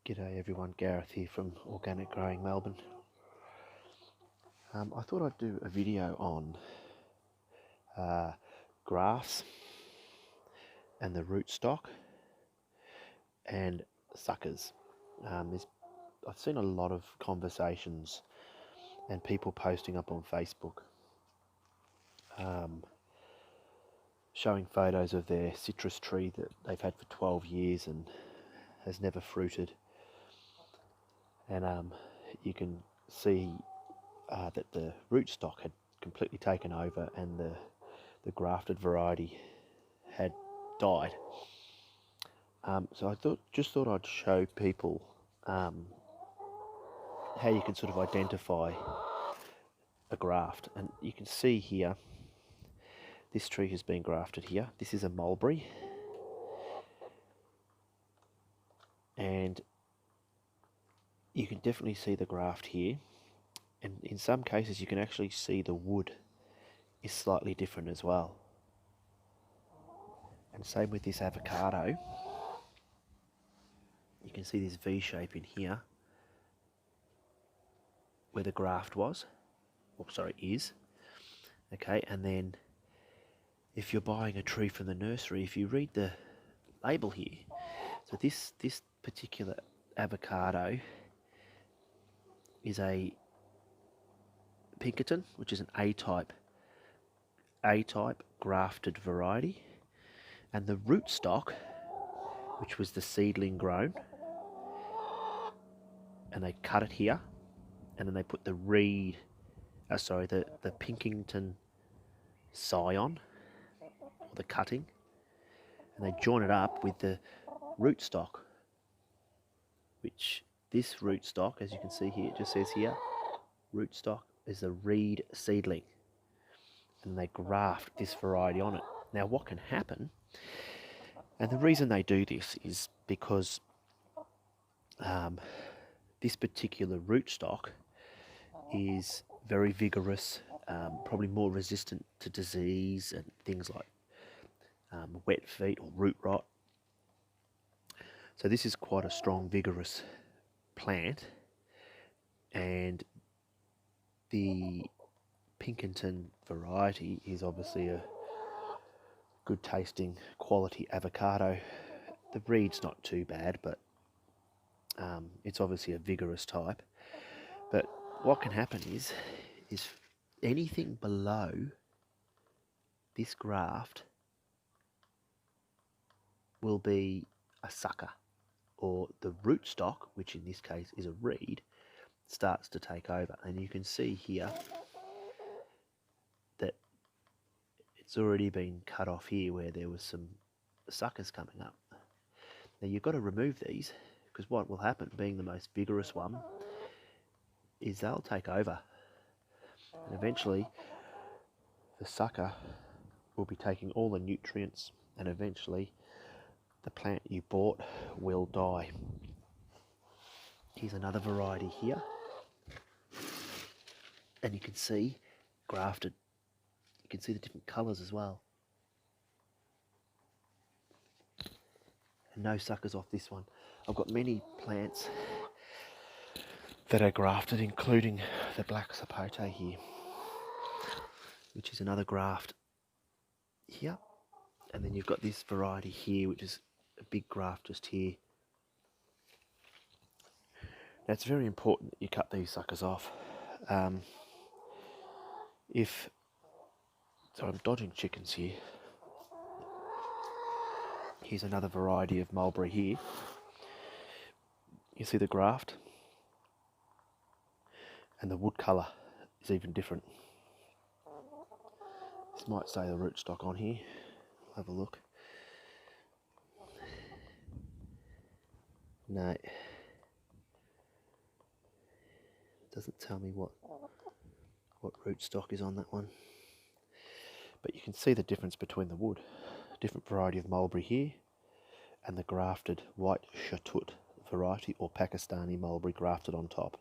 G'day everyone, Gareth here from Organic Growing Melbourne. I thought I'd do a video on grafts and the rootstock and suckers. I've seen a lot of conversations and people posting up on Facebook showing photos of their citrus tree that they've had for 12 years and has never fruited. And you can see that the rootstock had completely taken over and the grafted variety had died. So I just thought I'd show people how you can sort of identify a graft. And you can see here, this tree has been grafted here. This is a mulberry. And you can definitely see the graft here. And in some cases you can actually see the wood is slightly different as well. And same with this avocado. You can see this V shape in here where the graft was, is. Okay, and then if you're buying a tree from the nursery, if you read the label here, so this particular avocado is a Pinkerton, which is an A-type grafted variety, and the rootstock, which was the seedling grown, and they cut it here, and then they put the the Pinkerton scion, or the cutting, and they join it up with the rootstock, which this rootstock, as you can see here, it just says here, rootstock is a reed seedling, and they graft this variety on it. Now what can happen, and the reason they do this is because this particular rootstock is very vigorous, probably more resistant to disease and things like wet feet or root rot. So this is quite a strong, vigorous plant, and the Pinkerton variety is obviously a good tasting quality avocado. The breed's not too bad, but it's obviously a vigorous type. But what can happen is anything below this graft will be a sucker, or the rootstock, which in this case is a reed, starts to take over. And you can see here that it's already been cut off here where there was some suckers coming up. Now you've got to remove these, because what will happen, being the most vigorous one, is they'll take over, and eventually the sucker will be taking all the nutrients, and eventually the plant you bought will die. Here's another variety here, and you can see grafted. You can see the different colours as well. And no suckers off this one. I've got many plants that are grafted, including the black sapote here, which is another graft here. And then you've got this variety here, which is a big graft just here. Now it's very important that you cut these suckers off. So I'm dodging chickens here. Here's another variety of mulberry here. You see the graft? And the wood colour is even different. This might say the rootstock on here. Have a look. No. It doesn't tell me what rootstock is on that one. But you can see the difference between the wood. Different variety of mulberry here, and the grafted white shatut variety, or Pakistani mulberry grafted on top.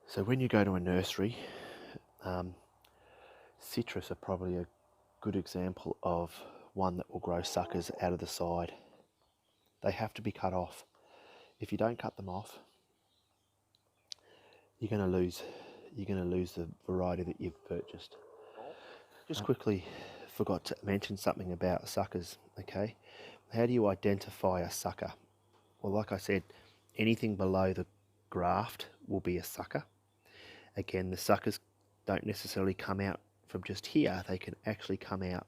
So when you go to a nursery, citrus are probably a good example of one that will grow suckers out of the side. They have to be cut off. If you don't cut them off, you're going to lose the variety that you've purchased. Just quickly forgot to mention something about suckers. Okay, how do you identify a sucker? Well, like I said, anything below the graft will be a sucker. Again, the suckers don't necessarily come out from just here. They can actually come out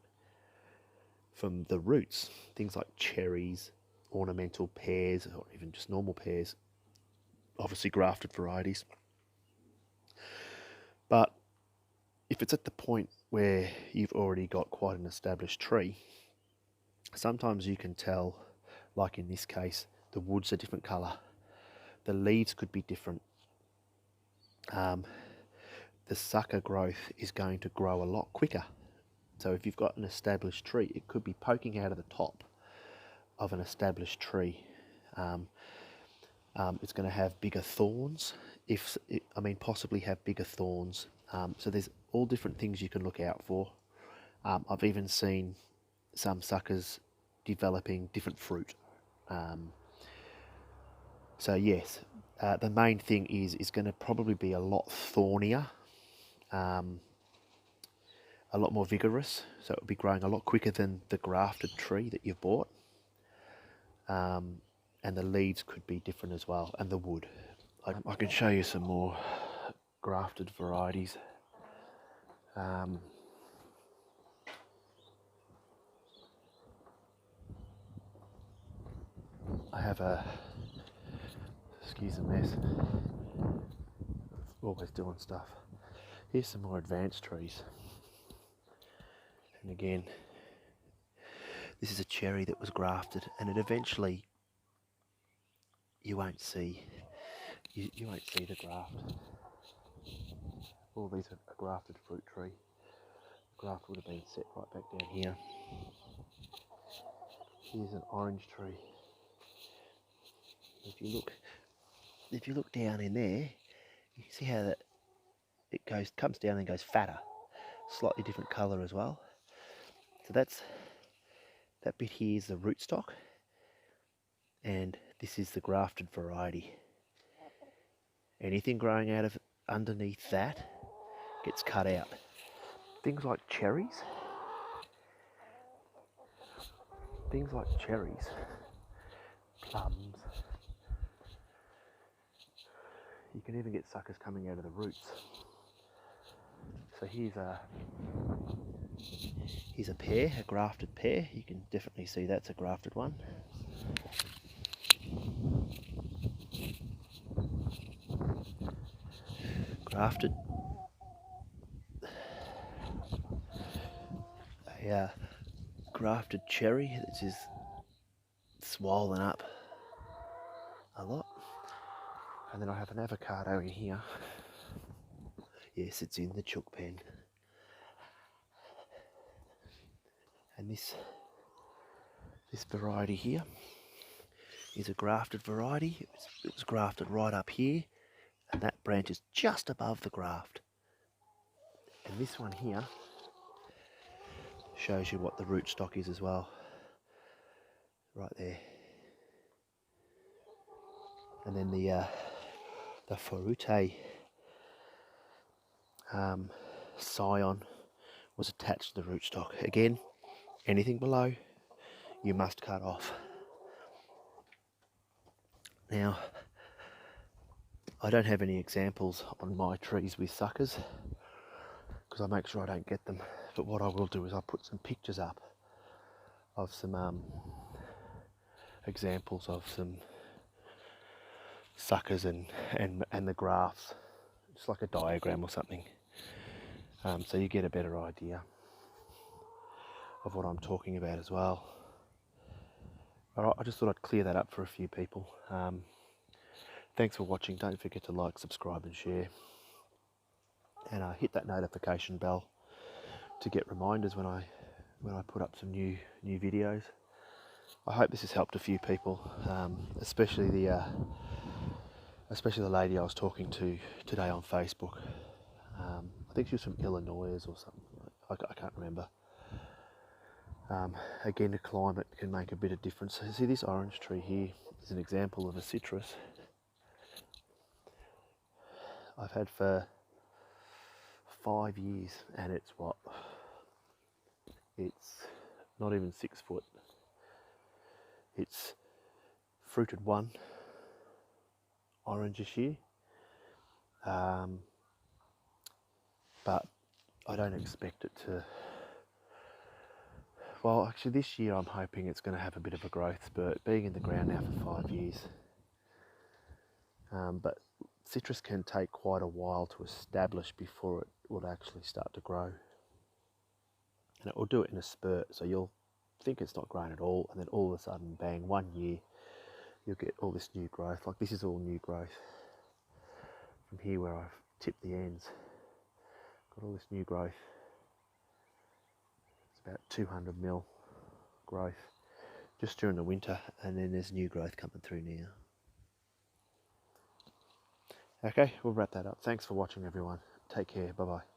from the roots. Things like cherries, ornamental pears, or even just normal pears. Obviously grafted varieties. But if it's at the point where you've already got quite an established tree, sometimes you can tell, like in this case, the wood's a different colour. The leaves could be different. The sucker growth is going to grow a lot quicker. So if you've got an established tree, it could be poking out of the top of an established tree. It's going to have bigger thorns, possibly have bigger thorns. So there's all different things you can look out for. I've even seen some suckers developing different fruit. So yes, the main thing is going to probably be a lot thornier, a lot more vigorous, so it will be growing a lot quicker than the grafted tree that you've bought. And the leaves could be different as well, and the wood. I can show you some more grafted varieties. I have excuse the mess, always doing stuff. Here's some more advanced trees. And again, this is a cherry that was grafted, and it eventually, you won't see the graft. All these are a grafted fruit tree. The graft would have been set right back down here. Here's an orange tree. If you look down in there, you can see how it comes down and goes fatter, slightly different colour as well. So that bit here is the rootstock, and this is the grafted variety. Anything growing out of underneath that gets cut out. Things like cherries, plums. You can even get suckers coming out of the roots. So here's a pear, a grafted pear. You can definitely see that's a grafted one. Grafted. A grafted cherry. This is swollen up a lot. And then I have an avocado in here. Yes, it's in the chook pen. And this variety here is a grafted variety. It was grafted right up here, and that branch is just above the graft. And this one here shows you what the rootstock is as well, right there. And then the thay scion was attached to the rootstock. Again, anything below you must cut off. Now, I don't have any examples on my trees with suckers because I make sure I don't get them, but what I will do is I'll put some pictures up of some examples of some suckers and the grafts, just like a diagram or something, so you get a better idea of what I'm talking about as well. Alright, I just thought I'd clear that up for a few people. Thanks for watching. Don't forget to like, subscribe and share, and hit that notification bell to get reminders when I put up some new videos. I hope this has helped a few people, especially the lady I was talking to today on Facebook. I think she was from Illinois or something. I can't remember. Again, the climate can make a bit of difference. So see, this orange tree here is an example of a citrus I've had for 5 years, and it's what? It's not even 6 foot. It's fruited one orange this year, but I don't expect it to. Well, actually this year I'm hoping it's going to have a bit of a growth spurt, being in the ground now for 5 years. But citrus can take quite a while to establish before it will actually start to grow. And it will do it in a spurt, so you'll think it's not grown at all, and then all of a sudden, bang, 1 year, you'll get all this new growth. Like this is all new growth. From here where I've tipped the ends, got all this new growth. It's about 200 mil growth just during the winter, and then there's new growth coming through now. Okay, we'll wrap that up. Thanks for watching, everyone. Take care. Bye-bye.